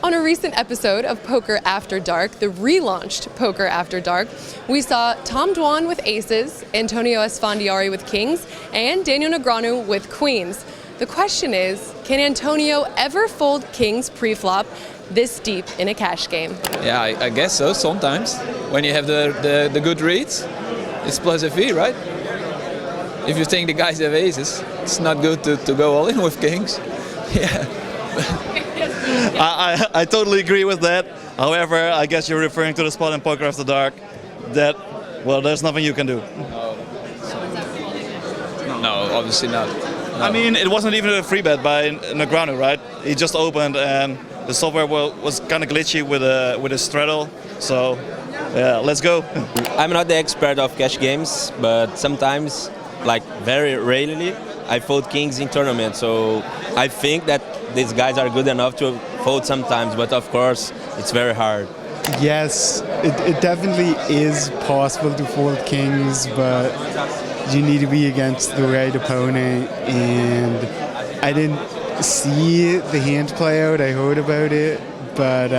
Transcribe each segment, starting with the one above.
On a recent episode of Poker After Dark, the relaunched Poker After Dark, we saw Tom Dwan with aces, Antonio Esfandiari with kings, and Daniel Negreanu with queens. The question is, can Antonio ever fold kings pre-flop this deep in a cash game? Yeah, I guess so, sometimes. When you have the good reads, it's plus a fee, right? If you think the guys have aces, it's not good to go all in with kings. Yeah. I totally agree with that. However, I guess you're referring to the spot in Poker After Dark that, well, there's nothing you can do. No, obviously not. No. I mean, it wasn't even a free bet by Negreanu, right? He just opened and the software was kind of glitchy with a straddle. So, yeah, let's go. I'm not the expert of cash games, but sometimes, like very rarely, I fold kings in tournaments. So I think that these guys are good enough to fold sometimes, but of course it's very hard. Yes, it definitely is possible to fold kings, but you need to be against the right opponent, and I didn't see the hand play out, I heard about it, but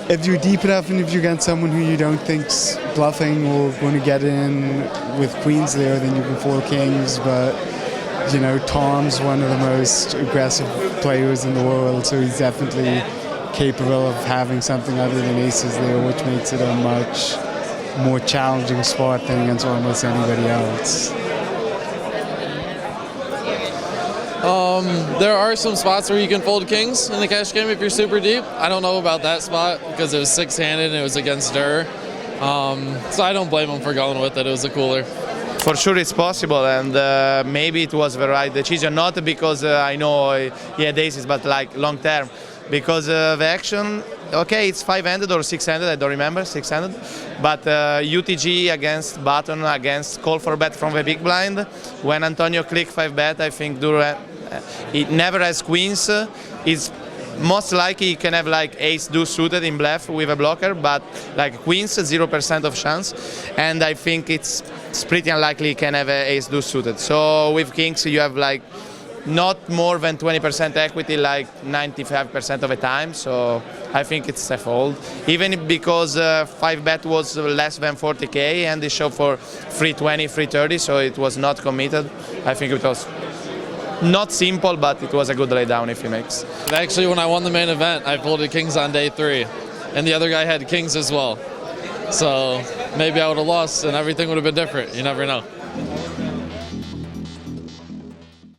if you're deep enough and if you're against someone who you don't think's bluffing or going to get in with queens there, then you can fold kings, but you know, Tom's one of the most aggressive players in the world, so he's definitely capable of having something other than aces there, which makes it a much more challenging spot than against almost anybody else. There are some spots where you can fold kings in the cash game if you're super deep. I don't know about that spot because it was six-handed and it was against Dur. So I don't blame him for going with it. It was a cooler. For sure it's possible, and maybe it was the right decision, not because I know he had aces, but like long term. Because the action, okay, it's five-handed or six-handed, I don't remember, six-handed. But UTG against button, against call for bet from the big blind. When Antonio click 5-bet, I think he never has queens. It's most likely he can have like ace-deuce suited in bluff with a blocker, but like queens, 0% of chance. And I think it's pretty unlikely he can have an ace-deuce suited. So with kings, you have like not more than 20% equity, like 95% of the time, so I think it's a fold. Even because 5-bet was less than 40k and they showed for 320, 330, so it was not committed. I think it was not simple, but it was a good laydown if he makes. Actually, when I won the main event, I folded kings on day 3, and the other guy had kings as well. So maybe I would have lost and everything would have been different. You never know.